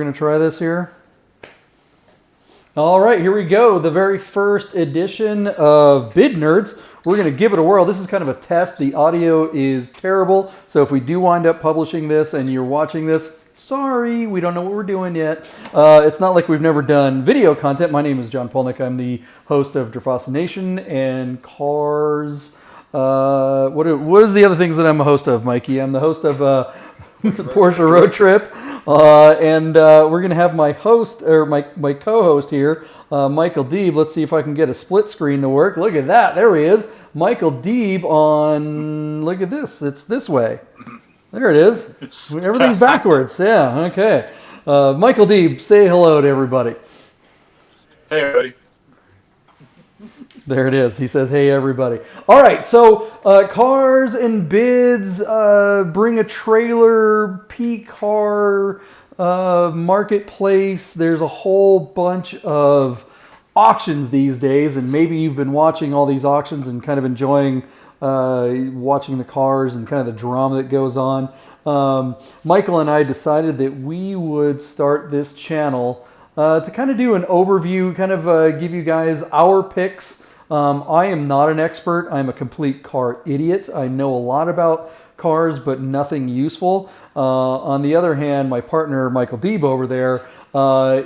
we're going to try this here. All right, here we go. The very first edition of Bid Nerds. We're going to give it a whirl. This is kind of a test. The audio is terrible, so if we do wind up publishing this and you're watching this, sorry, we don't know what we're doing yet. It's not like we've never done video content. My name is John Polnick. I'm the host of Drafasa Nation and Cars. What is the other things that I'm a host of, Mikey? I'm the host of Porsche Road Trip, and we're going to have my host, or my co-host here, Michael Deeb. Let's see if I can get a split screen to work. Look at that. There he is. Michael Deeb on, look at this. It's this way. There it is. Everything's backwards. Yeah, okay. Michael Deeb, say hello to everybody. Hey, everybody. There it is. He says, hey, everybody. All right, so Cars and Bids, bring a trailer, P-Car, marketplace. There's a whole bunch of auctions these days, and maybe you've been watching all these auctions and kind of enjoying watching the cars and kind of the drama that goes on. Michael and I decided that we would start this channel to kind of do an overview, kind of give you guys our picks. I am not an expert. I'm a complete car idiot. I know a lot about cars, but nothing useful. On the other hand, my partner, Michael Deeb over there,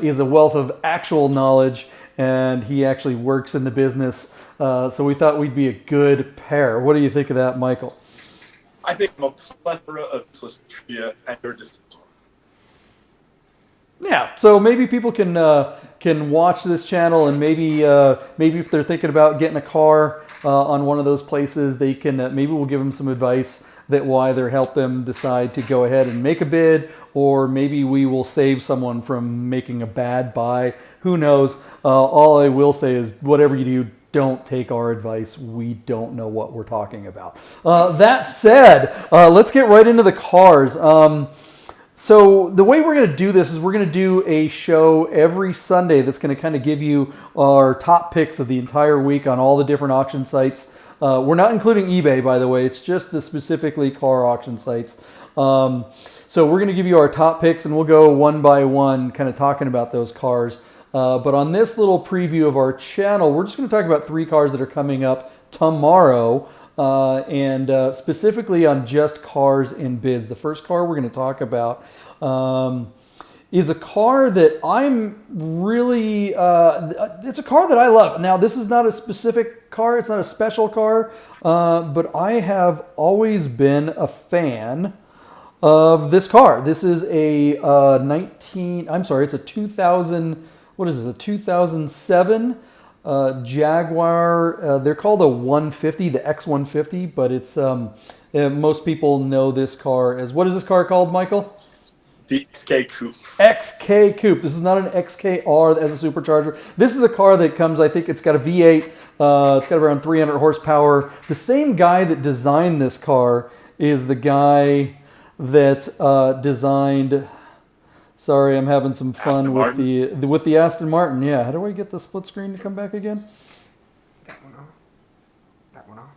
is a wealth of actual knowledge, and he actually works in the business. So we thought we'd be a good pair. What do you think of that, Michael? I think I'm a plethora of useless trivia at your disposal. Yeah, so maybe people can watch this channel, and maybe if they're thinking about getting a car on one of those places, they can maybe we'll give them some advice that why they'll help them decide to go ahead and make a bid, or maybe we will save someone from making a bad buy. Who knows? All I will say is whatever you do, don't take our advice. We don't know what we're talking about. That said, let's get right into the cars. So the way we're going to do this is we're going to do a show every Sunday that's going to kind of give you our top picks of the entire week on all the different auction sites. We're not including eBay, by the way. It's just the specifically car auction sites. So we're going to give you our top picks, and we'll go one by one kind of talking about those cars. But on this little preview of our channel, we're just going to talk about 3 cars that are coming up tomorrow. And specifically on just cars and bids. The first car we're going to talk about is a car that I'm really, it's a car that I love. Now, this is not a specific car. It's not a special car, but I have always been a fan of this car. This is a it's a 2000, what is this, a 2007 Jaguar. They're called a 150, the X150, but it's most people know this car as, what is this car called, Michael? The XK Coupe. XK Coupe. This is not an XKR as a supercharger. This is a car that comes, I think it's got a V8. It's got around 300 horsepower. The same guy that designed this car is the guy that designed... Sorry, I'm having some fun with the Aston Martin. Yeah, how do I get the split screen to come back again? That one off. That one off.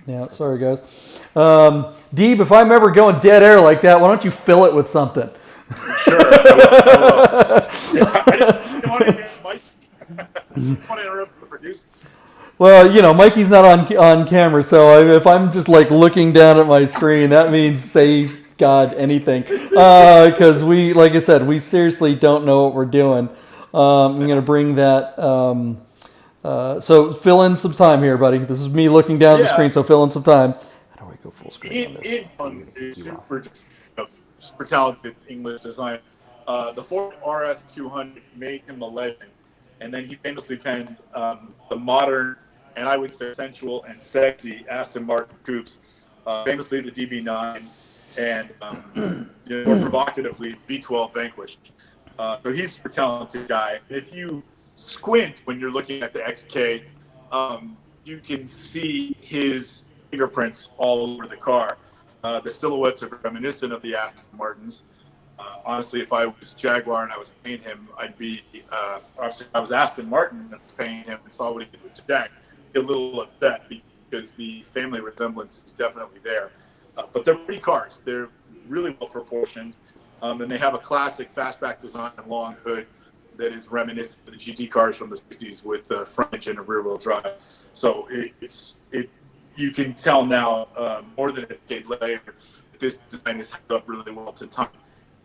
Yeah, sorry guys. Deeb, if I'm ever going dead air like that, why don't you fill it with something? Sure, I will. I didn't want to hear Mike. I didn't want to interrupt the producer. Well, you know, Mikey's not on camera, so if I'm just like looking down at my screen, that means say God anything, because we, like I said, we seriously don't know what we're doing. I'm going to bring that. So fill in some time here, buddy. This is me looking down at the screen, so fill in some time. How do I go full screen on this? Ep1 is super talented English design. The Ford RS200 made him a legend, and then he famously penned the modern, and I would say sensual and sexy Aston Martin coupes, famously the DB9. And more provocatively, V12 Vanquish. So he's a talented guy. If you squint when you're looking at the XK, you can see his fingerprints all over the car. The silhouettes are reminiscent of the Aston Martins. Honestly, if I was Jaguar and I was paying him, I'd be, obviously if I was Aston Martin and I was paying him and saw what he did with Jag, a little upset because the family resemblance is definitely there. But they're pretty cars. They're really well proportioned. And they have a classic fastback design and long hood that is reminiscent of the GT cars from the 60s with the front engine and rear wheel drive. So you can tell now, more than a decade later, that this design is held up really well to time.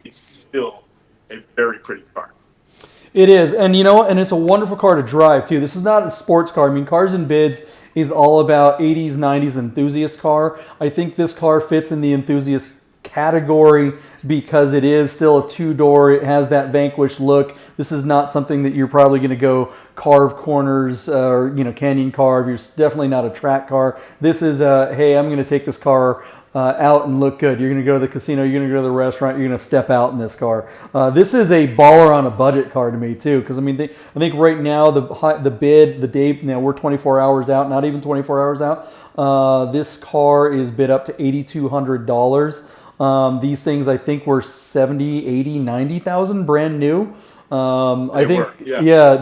It's still a very pretty car. It is, and and it's a wonderful car to drive too. This is not a sports car. I mean, Cars and Bids is all about 80s, 90s enthusiast car. I think this car fits in the enthusiast category because it is still a two-door. It has that Vanquish look. This is not something that you're probably going to go carve corners or canyon carve. You're definitely not a track car. This is hey, I'm going to take this car out and look good. You're going to go to the casino. You're going to go to the restaurant. You're going to step out in this car. This is a baller on a budget car to me too, because I mean, I think right now the bid, the date, we're 24 hours out, not even 24 hours out. This car is bid up to $8,200. These things I think were 70, 80, 90,000 brand new. I think,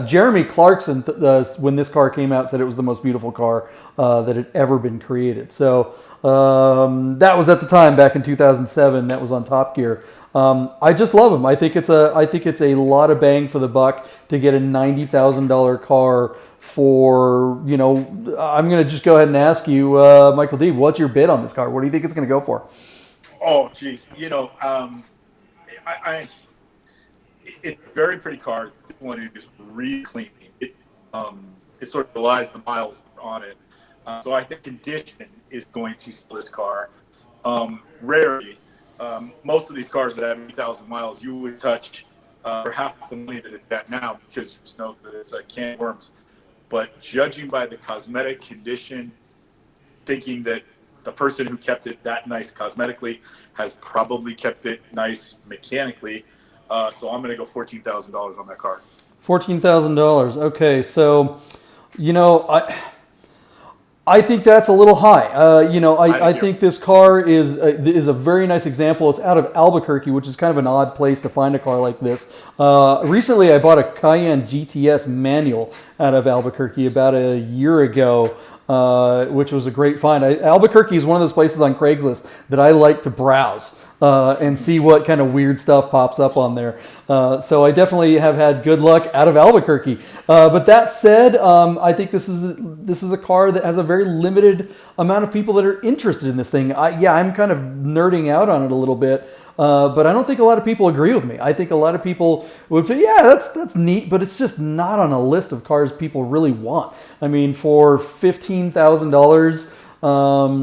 Jeremy Clarkson, when this car came out, said it was the most beautiful car that had ever been created. So that was at the time back in 2007. That was on Top Gear. I just love them. I think it's a lot of bang for the buck to get a $90,000 car for. I'm going to just go ahead and ask you, Michael D, what's your bid on this car? What do you think it's going to go for? Oh, geez, it's a very pretty car. This one is really clean. It sort of belies the miles on it. So I think condition is going to sell this car. Rarely, most of these cars that have 8,000 miles, you would touch for half the money that it's at now because you just know that it's a can of worms. But judging by the cosmetic condition, thinking that the person who kept it that nice cosmetically has probably kept it nice mechanically. So I'm going to go $14,000 on that car. $14,000. Okay, so I think that's a little high. I think this car is a very nice example. It's out of Albuquerque, which is kind of an odd place to find a car like this. Recently, I bought a Cayenne GTS manual out of Albuquerque about a year ago, which was a great find. Albuquerque is one of those places on Craigslist that I like to browse. And see what kind of weird stuff pops up on there. So I definitely have had good luck out of Albuquerque. But that said, I think this is a car that has a very limited amount of people that are interested in this thing. I'm kind of nerding out on it a little bit, but I don't think a lot of people agree with me. I think a lot of people would say, yeah, that's neat, but it's just not on a list of cars people really want. I mean, for $15,000.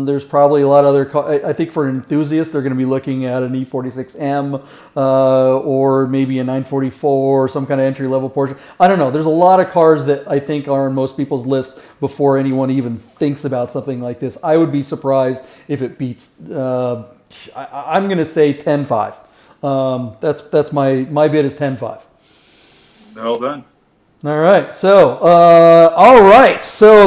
There's probably a lot of other. I think for an enthusiast, they're going to be looking at an E46M or maybe a 944 or some kind of entry level Porsche. I don't know. There's a lot of cars that I think are on most people's list before anyone even thinks about something like this. I would be surprised if it beats. I'm going to say 10.5. That's my bid is 10.5. Well done. All right, so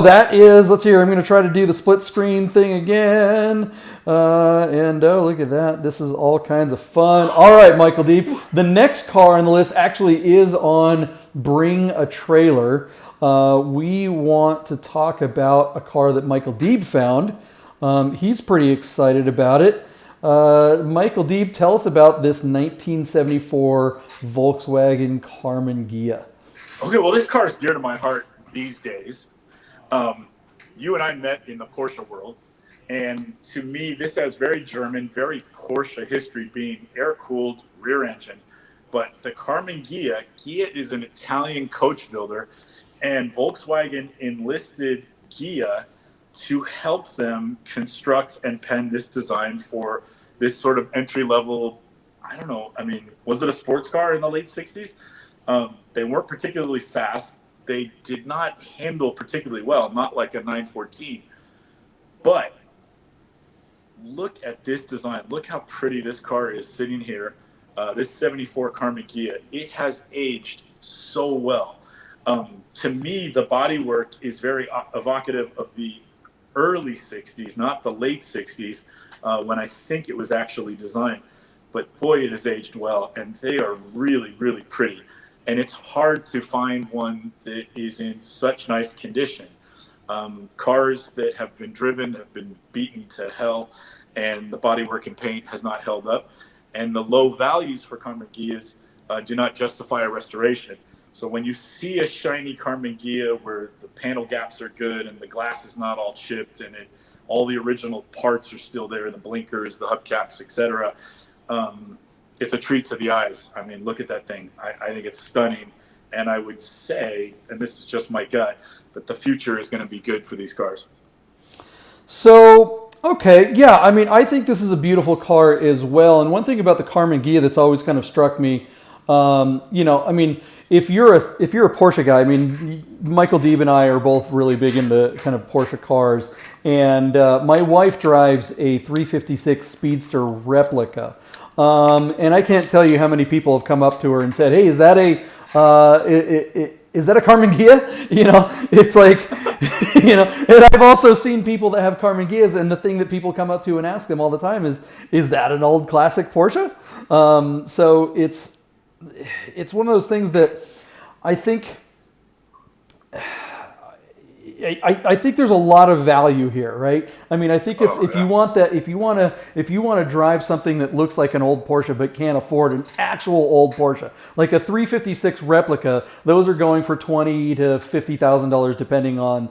that is, let's see here, I'm going to try to do the split screen thing again, and oh, look at that, this is all kinds of fun. All right, Michael Deep, the next car on the list actually is on Bring a Trailer. We want to talk about a car that Michael Deeb found. He's pretty excited about it. Michael Deeb, tell us about this 1974 Volkswagen Karmann Ghia. Okay, well, this car is dear to my heart these days. You and I met in the Porsche world, and to me, this has very German, very Porsche history, being air-cooled, rear-engine. But the Karmann Ghia is an Italian coach builder, and Volkswagen enlisted Ghia to help them construct and pen this design for this sort of entry-level, I don't know, I mean, was it a sports car in the late 60s? They weren't particularly fast. They did not handle particularly well, not like a 914. But look at this design. Look how pretty this car is sitting here. This 74 Karmann Ghia, it has aged so well. To me, the bodywork is very evocative of the early 60s, not the late 60s, when I think it was actually designed. But boy, it has aged well, and they are really, really pretty. And it's hard to find one that is in such nice condition. Cars that have been driven have been beaten to hell, and the bodywork and paint has not held up. and the low values for Karmann Ghiyas do not justify a restoration. So when you see a shiny Karmann Ghia where the panel gaps are good and the glass is not all chipped and all the original parts are still there, the blinkers, the hubcaps, etc., it's a treat to the eyes. I mean, look at that thing. I think it's stunning. And I would say, and this is just my gut, that the future is going to be good for these cars. So, okay, yeah, I mean, I think this is a beautiful car as well. And one thing about the Karmann Ghia that's always kind of struck me, you know, I mean, if you're a Porsche guy, I mean, Michael Deeb and I are both really big into kind of Porsche cars, and my wife drives a 356 Speedster replica, and I can't tell you how many people have come up to her and said, "Hey, is that a Karmann Ghia?" You know, it's like, you know, and I've also seen people that have Karmann Ghias, and the thing that people come up to and ask them all the time is that an old classic Porsche? So it's one of those things that I think there's a lot of value here, right? I mean, I think it's if you want to drive something that looks like an old Porsche but can't afford an actual old Porsche, like a 356 replica, those are going for $20,000 to $50,000 depending on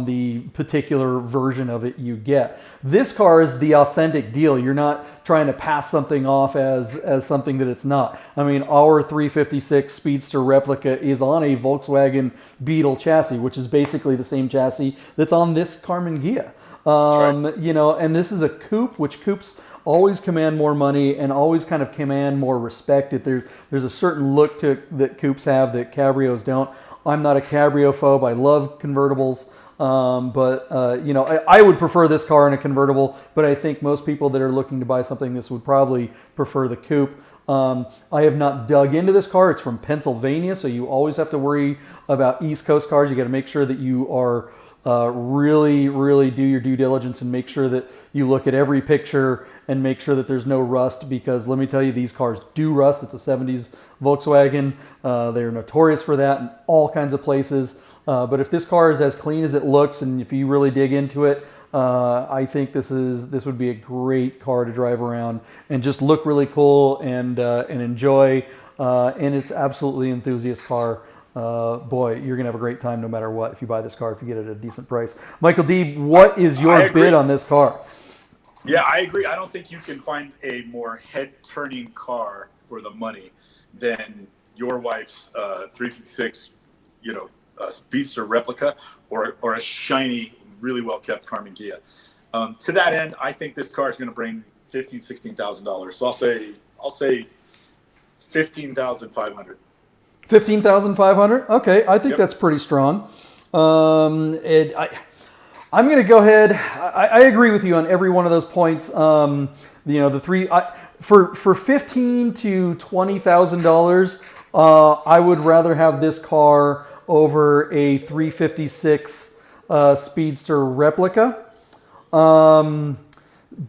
the particular version of it you get. This car is the authentic deal. You're not trying to pass something off as something that it's not. I mean, our 356 Speedster replica is on a Volkswagen Beetle chassis, which is basically the same chassis that's on this Karmann Ghia. Right. You know, and this is a coupe, which coupes always command more money and always kind of command more respect. There's a certain look that coupes have that cabrios don't. I'm not a cabrio phobe. I love convertibles. But you know, I would prefer this car in a convertible, but I think most people that are looking to buy something this would probably prefer the coupe. I have not dug into this car. It's from Pennsylvania, so you always have to worry about East Coast cars. You got to make sure that you are really, really do your due diligence and make sure that you look at every picture and make sure that there's no rust, because let me tell you, these cars do rust. It's a 70s Volkswagen. They're notorious for that in all kinds of places. But if this car is as clean as it looks, and if you really dig into it, I think this would be a great car to drive around and just look really cool and enjoy. And it's absolutely an enthusiast car. Boy, you're gonna have a great time no matter what if you buy this car, if you get it at a decent price. Michael D, what is your bid on this car? Yeah, I agree. I don't think you can find a more head-turning car for the money than your wife's 356, you know, Speedster replica or a shiny, really well-kept Karmann Ghia. To that end, I think this car is going to bring $15,000-$16,000. So I'll say $15,500. $15,500. Okay, I think that's pretty strong. I'm going to go ahead. I agree with you on every one of those points. You know, the three for $15,000 to $20,000. I would rather have this car over a 356 Speedster replica.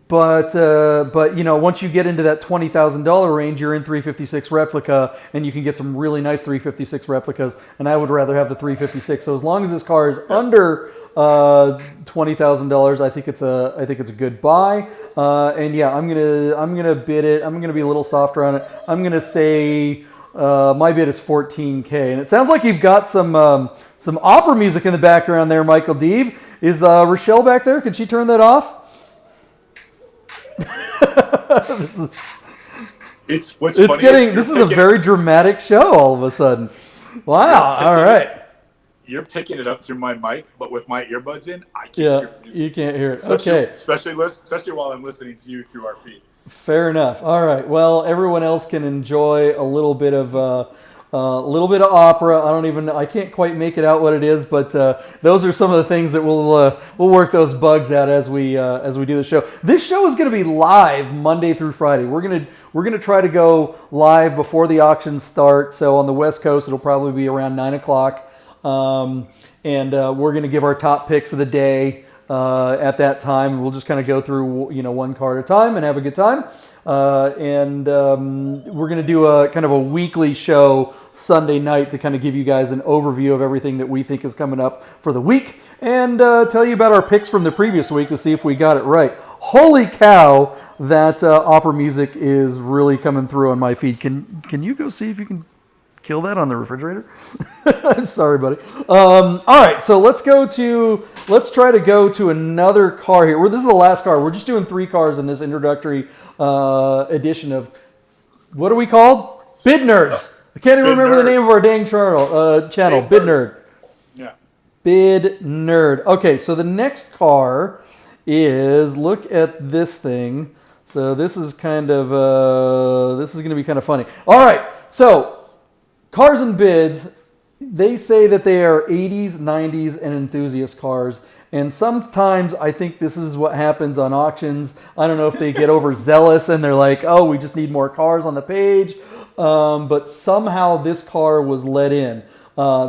But you know, once you get into that $20,000 range, you're in 356 replica, and you can get some really nice 356 replicas. And I would rather have the 356. So as long as this car is under $20,000, I think it's a good buy. And yeah, I'm gonna bid it. I'm gonna be a little softer on it. I'm gonna say my bid is $14,000, and it sounds like you've got some opera music in the background there, Michael Deeb. Is Rochelle back there? Could she turn that off? This is a very dramatic show all of a sudden. Wow! All right. You're picking it up through my mic, but with my earbuds in, I can't hear it. You can't hear it. Okay. Especially while I'm listening to you through our feed. Fair enough. All right. Well, everyone else can enjoy a little bit of opera. I can't quite make it out what it is, but those are some of the things that we'll work those bugs out as we do the show. This show is going to be live Monday through Friday. We're gonna try to go live before the auctions start. So on the West Coast, it'll probably be around 9 o'clock, and we're going to give our top picks of the day. at that time. We'll just kind of go through, one car at a time and have a good time. And we're going to do a kind of a weekly show Sunday night to kind of give you guys an overview of everything that we think is coming up for the week and tell you about our picks from the previous week to see if we got it right. Holy cow, that opera music is really coming through on my feed. Can you go see if you can kill that on the refrigerator? I'm sorry, buddy. All right, so let's try to go to another car here. This is the last car. We're just doing 3 cars in this introductory edition of, what are we called? Bid Nerds. I can't even remember the name of our dang channel. Bid Nerd. Yeah. Bid Nerd. Okay, so the next car is, look at this thing. So this is kind of, this is going to be kind of funny. All right, so cars and bids, they say that they are 80s, 90s, and enthusiast cars. And sometimes I think this is what happens on auctions. I don't know if they get overzealous and they're like, oh, we just need more cars on the page. But somehow this car was let in.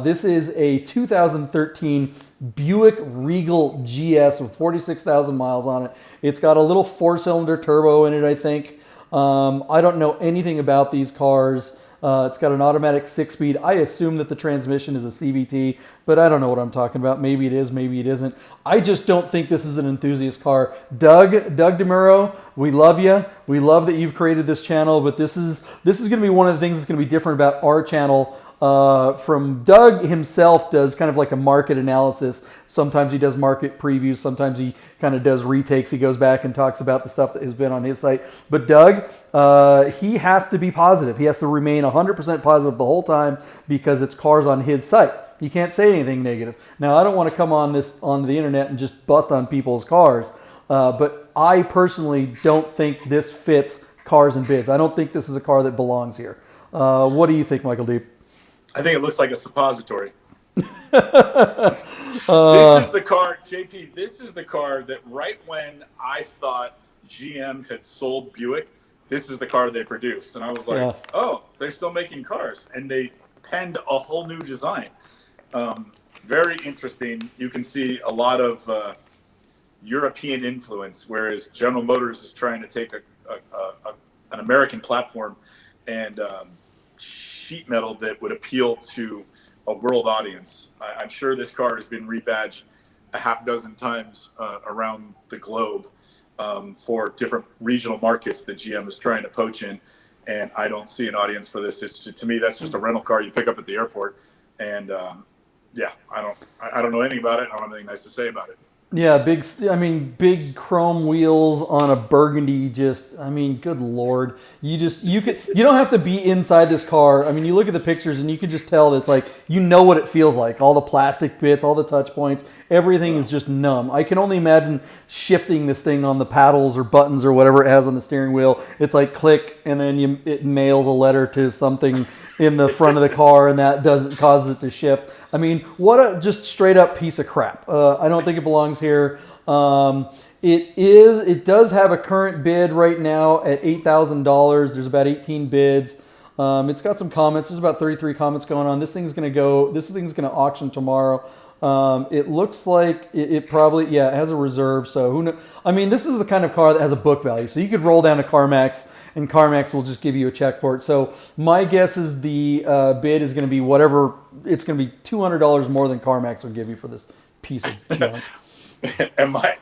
This is a 2013 Buick Regal GS with 46,000 miles on it. It's got a little 4-cylinder turbo in it, I think. I don't know anything about these cars. It's got an automatic 6-speed. I assume that the transmission is a CVT, but I don't know what I'm talking about. Maybe it is, maybe it isn't. I just don't think this is an enthusiast car. Doug DeMuro, we love you. We love that you've created this channel, but this is going to be one of the things that's going to be different about our channel. From Doug himself does kind of like a market analysis. Sometimes he does market previews. Sometimes he kind of does retakes. He goes back and talks about the stuff that has been on his site. But Doug, he has to be positive. He has to remain 100% positive the whole time because it's cars on his site. He can't say anything negative. Now, I don't want to come on the internet and just bust on people's cars. But I personally don't think this fits cars and bids. I don't think this is a car that belongs here. What do you think, Michael Deep? I think it looks like a suppository. This is the car, JP, this is the car that right when I thought GM had sold Buick, this is the car they produced. And I was like, oh, they're still making cars. And they penned a whole new design. Very interesting. You can see a lot of European influence, whereas General Motors is trying to take an American platform and sheet metal that would appeal to a world audience. I'm sure this car has been rebadged a half dozen times around the globe for different regional markets that GM is trying to poach in, and I don't see an audience for this. To me, that's just a rental car you pick up at the airport, and I don't know anything about it. I don't have anything nice to say about it. Yeah, big chrome wheels on a burgundy. Good Lord. You don't have to be inside this car. I mean, you look at the pictures and you can just tell that it's like, what it feels like. All the plastic bits, all the touch points, everything is just numb. I can only imagine shifting this thing on the paddles or buttons or whatever it has on the steering wheel. It's like click, and then it mails a letter to something in the front of the car, and that causes it to shift. I mean, what a just straight up piece of crap. I don't think it belongs here. It does have a current bid right now at $8,000. There's about 18 bids. It's got some comments. There's about 33 comments going on. This thing's going to auction tomorrow. It looks like it probably, it has a reserve. So who knows? I mean, this is the kind of car that has a book value. So you could roll down to CarMax and CarMax will just give you a check for it. So my guess is the bid is going to be whatever. It's going to be $200 more than CarMax will give you for this piece of junk. And my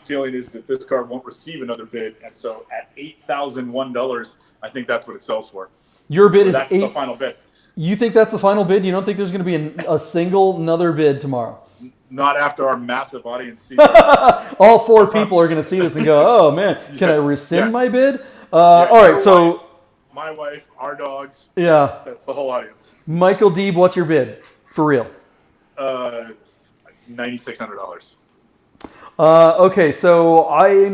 feeling is that this car won't receive another bid, and so at $8,001, I think that's what it sells for. Your bid is that's the final bid. You think that's the final bid? You don't think there's going to be a single another bid tomorrow? Not after our massive audience sees All 4 people are going to see this and go, "Oh man, can I rescind my bid?" All right, so my wife, our dogs. Yeah, that's the whole audience. Michael Deeb, what's your bid for real? $9,600. Okay, so I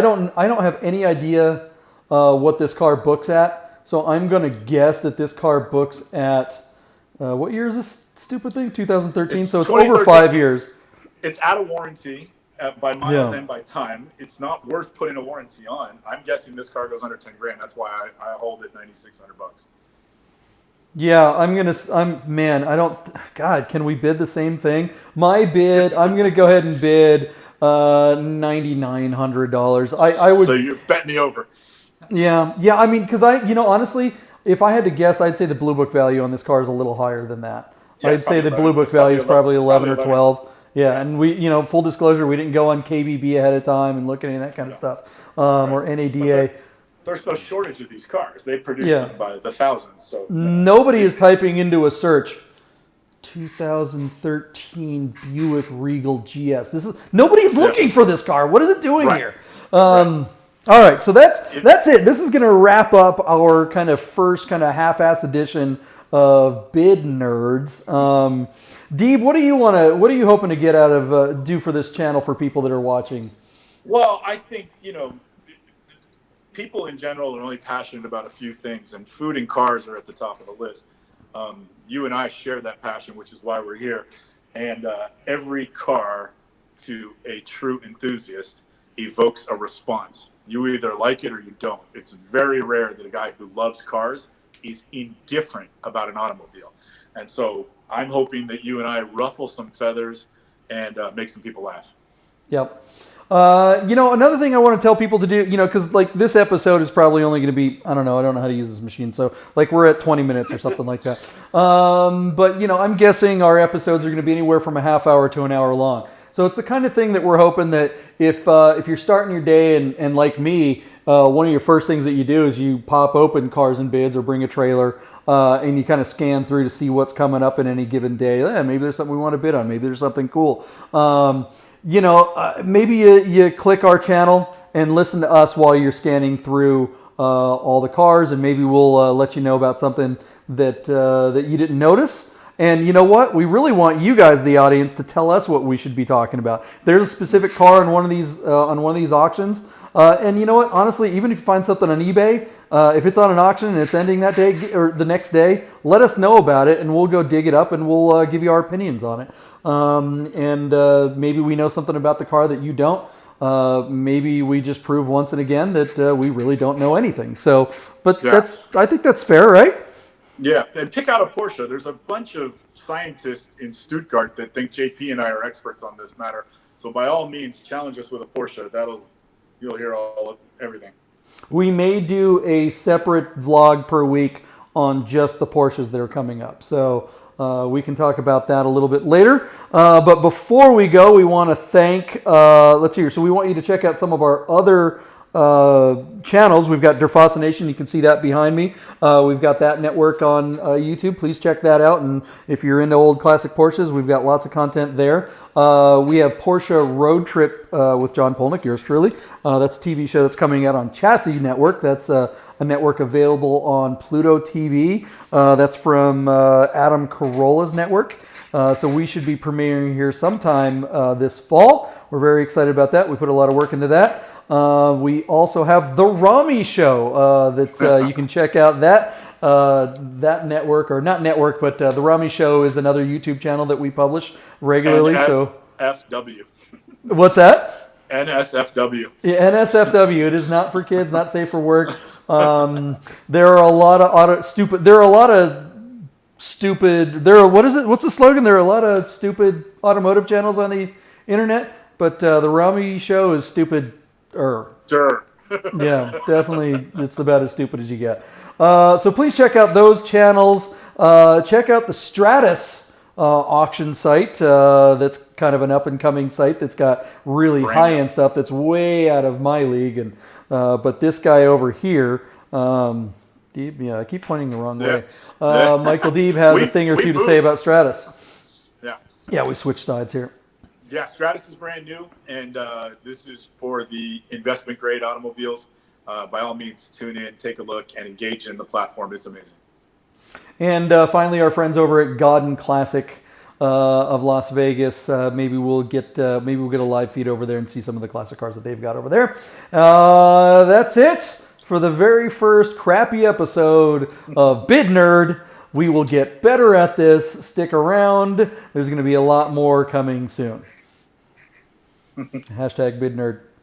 don't have any idea what this car books at. So I'm gonna guess that this car books at what year is this stupid thing? 2013. So it's over 5 years. It's out of warranty by miles and by time. It's not worth putting a warranty on. I'm guessing this car goes under 10 grand. That's why I hold it $9,600. Yeah, man, I don't, God, can we bid the same thing? My bid, I'm going to go ahead and bid $9,900. I So would, you're betting the over. yeah, I mean, because honestly, if I had to guess, I'd say the Blue Book value on this car is a little higher than that. Yeah, it's I'd say probably the 11. Blue Book It's value is probably it's 11 or 11. 12. Yeah, Yeah. and full disclosure, we didn't go on KBB ahead of time and look at any of that kind of No. stuff, Right. or But NADA. there's no shortage of these cars. They produce Yeah. them by the thousands. So Nobody is typing into a search 2013 Buick Regal GS. Nobody's looking for this car. What is it doing Right. here? Right. All right, so that's it. This is going to wrap up our kind of first kind of half-ass edition of Bid Nerds. Deeb, what are you hoping to get out of do for this channel for people that are watching? Well, I think, people in general are only passionate about a few things, and food and cars are at the top of the list. You and I share that passion, which is why we're here. And every car, to a true enthusiast, evokes a response. You either like it or you don't. It's very rare that a guy who loves cars is indifferent about an automobile. And so I'm hoping that you and I ruffle some feathers and make some people laugh. Yep. Another thing I want to tell people to do, because like this episode is probably only going to be, I don't know how to use this machine. So like we're at 20 minutes or something like that. But I'm guessing our episodes are going to be anywhere from a half hour to an hour long. So it's the kind of thing that we're hoping that if you're starting your day and like me, one of your first things that you do is you pop open Cars and Bids or bring a trailer and you kind of scan through to see what's coming up in any given day. Maybe there's something we want to bid on. Maybe there's something cool. Maybe you click our channel and listen to us while you're scanning through all the cars, and maybe we'll let you know about something that you didn't notice. And you know what? We really want you guys, the audience, to tell us what we should be talking about. If there's a specific car on one of these auctions, and you know what? Honestly, even if you find something on eBay, if it's on an auction and it's ending that day or the next day, let us know about it, and we'll go dig it up and we'll give you our opinions on it. Maybe we know something about the car that you don't. Maybe we just prove once and again that we really don't know anything. So, but Yeah. I think that's fair, right? Yeah, and pick out a Porsche. There's a bunch of scientists in Stuttgart that think JP and I are experts on this matter. So by all means, challenge us with a Porsche. You'll hear everything. We may do a separate vlog per week on just the Porsches that are coming up. So we can talk about that a little bit later. But before we go, we want to thank, let's see here. So we want you to check out some of our other channels. We've got Derfossination. You can see that behind me. We've got that network on YouTube. Please check that out. And if you're into old classic Porsches, we've got lots of content there. We have Porsche Road Trip with John Polnick, yours truly. That's a TV show that's coming out on Chassis Network. That's a network available on Pluto TV. That's from Adam Carolla's network. So we should be premiering here sometime this fall. We're very excited about that. We put a lot of work into that. We also have the Rami Show that you can check out. That network, or not network, but the Rami Show is another YouTube channel that we publish regularly. NSFW. What's that? NSFW. Yeah, NSFW. It is not for kids, not safe for work. There are a lot of stupid. What is it? What's the slogan? There are a lot of stupid automotive channels on the internet, but the Rami Show is stupid. Sure. Yeah, definitely. It's about as stupid as you get. So please check out those channels. Check out the Stratus auction site. That's kind of an up and coming site that's got really high end stuff that's way out of my league. And but this guy over here. Deeb, yeah, I keep pointing the wrong way. Michael Deeb has a thing or two to say about Stratus. Yeah. Yeah, we switched sides here. Yeah, Stratus is brand new, and this is for the investment grade automobiles. By all means, tune in, take a look, and engage in the platform. It's amazing. And finally, our friends over at Godden Classic of Las Vegas. Maybe we'll get a live feed over there and see some of the classic cars that they've got over there. That's it for the very first crappy episode of Bid Nerd. We will get better at this. Stick around. There's going to be a lot more coming soon. Hashtag Bid Nerd.